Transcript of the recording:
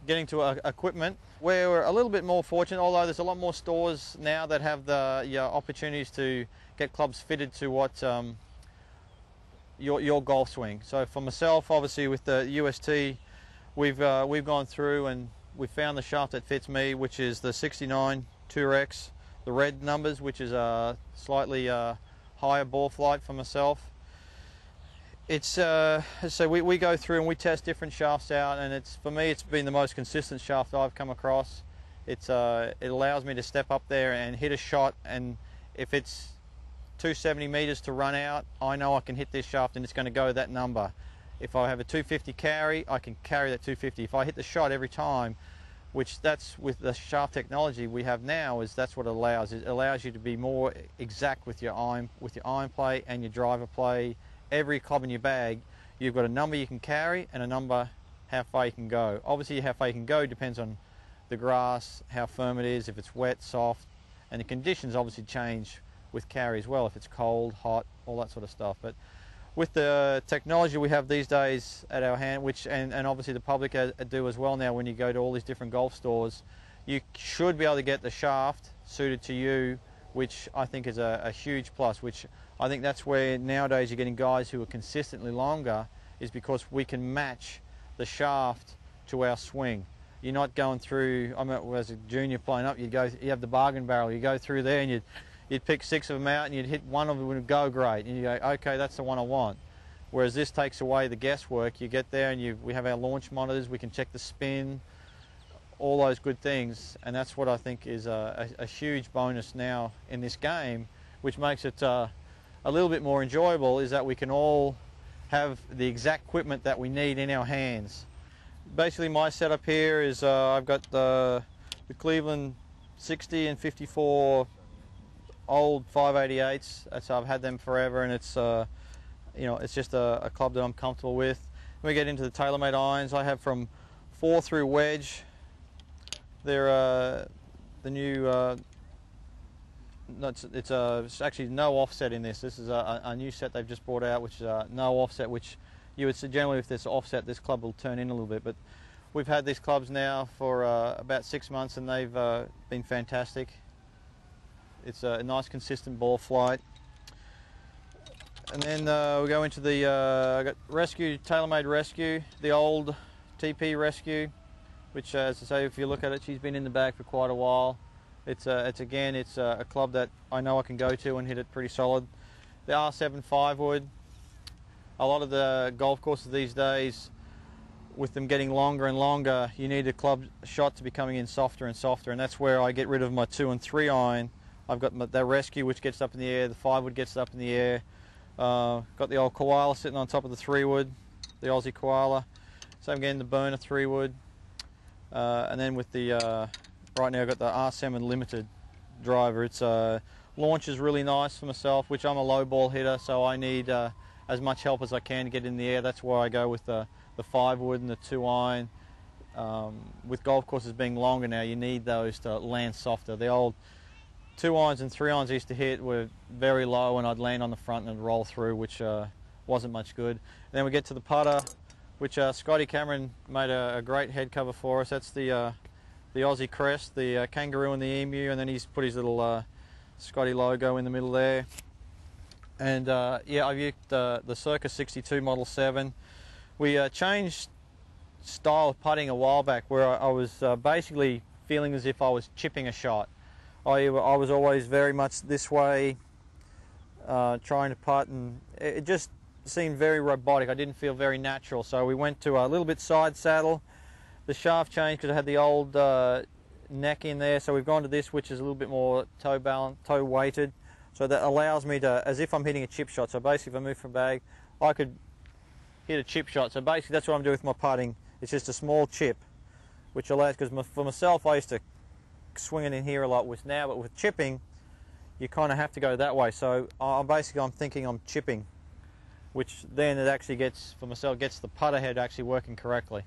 getting to equipment, we're a little bit more fortunate, although there's a lot more stores now that have the opportunities to get clubs fitted to what your golf swing. So for myself, obviously with the UST, we've gone through and we've found the shaft that fits me, which is the 69 2X, the red numbers, which is a slightly higher ball flight for myself. It's so we go through and we test different shafts out, and for me it's been the most consistent shaft I've come across. It allows me to step up there and hit a shot, and if it's 270 meters to run out, I know I can hit this shaft and it's going to go that number. If I have a 250 carry, I can carry that 250. If I hit the shot every time, which that's with the shaft technology we have now, that's what it allows. It allows you to be more exact with your iron play and your driver play. Every club in your bag, you've got a number you can carry and a number how far you can go. Obviously how far you can go depends on the grass, how firm it is, if it's wet, soft, and the conditions obviously change with carry as well, if it's cold, hot, all that sort of stuff. But with the technology we have these days at our hand, which and obviously the public do as well now, when you go to all these different golf stores, you should be able to get the shaft suited to you, which I think is a huge plus, which I think that's where nowadays you're getting guys who are consistently longer, is because we can match the shaft to our swing. You're not going through, I mean, as a junior playing up, you have the bargain barrel, you go through there and you'd pick 6 of them out and you'd hit one of them and go great, and you go, okay, that's the one I want. Whereas this takes away the guesswork. You get there and we have our launch monitors, we can check the spin, all those good things, and that's what I think is a huge bonus now in this game, which makes it a little bit more enjoyable, is that we can all have the exact equipment that we need in our hands. Basically my setup here is I've got the Cleveland 60 and 54 old 588s, so I've had them forever, and it's it's just a club that I'm comfortable with. When we get into the TaylorMade irons, I have from 4 through wedge. They're the new, it's actually no offset in this. This is a new set they've just brought out, which is no offset, which you would say generally if there's offset, this club will turn in a little bit. But we've had these clubs now for about 6 months, and they've been fantastic. It's a nice consistent ball flight. And then we go into the I got Rescue, TaylorMade Rescue, the old TP Rescue, which, as I say, if you look at it, she's been in the bag for quite a while. It's a club that I know I can go to and hit it pretty solid. The R7 5-wood. A lot of the golf courses these days, with them getting longer and longer, you need a club shot to be coming in softer and softer, and that's where I get rid of my 2 and 3 iron. I've got the Rescue, which gets up in the air. The 5-wood gets up in the air. Got the old Koala sitting on top of the 3-wood, the Aussie Koala. Same again, the Burner 3-wood. And then with the right now I've got the R7 Limited driver. Its launch is really nice for myself, which I'm a low ball hitter, so I need as much help as I can to get in the air. That's why I go with the 5-wood and the 2 iron. With golf courses being longer now, you need those to land softer. The old 2 irons and 3 irons I used to hit were very low, and I'd land on the front and it'd roll through, which wasn't much good. And then we get to the putter, which Scotty Cameron made a great head cover for us. That's the Aussie crest, the kangaroo and the emu, and then he's put his little Scotty logo in the middle there. And yeah, I've used the Circa 62 Model 7. We changed style of putting a while back, where I was basically feeling as if I was chipping a shot. I was always very much this way, trying to putt, and it just seemed very robotic. I didn't feel very natural, so we went to a little bit side saddle. The shaft changed because it had the old neck in there, so we've gone to this, which is a little bit more toe weighted, so that allows me to, as if I'm hitting a chip shot. So basically if I move from bag, I could hit a chip shot. So basically that's what I'm doing with my putting. It's just a small chip, which allows, because for myself I used to swing it in here a lot but with chipping you kind of have to go that way. So I'm thinking I'm chipping, which then it actually gets, for myself, gets the putter head actually working correctly.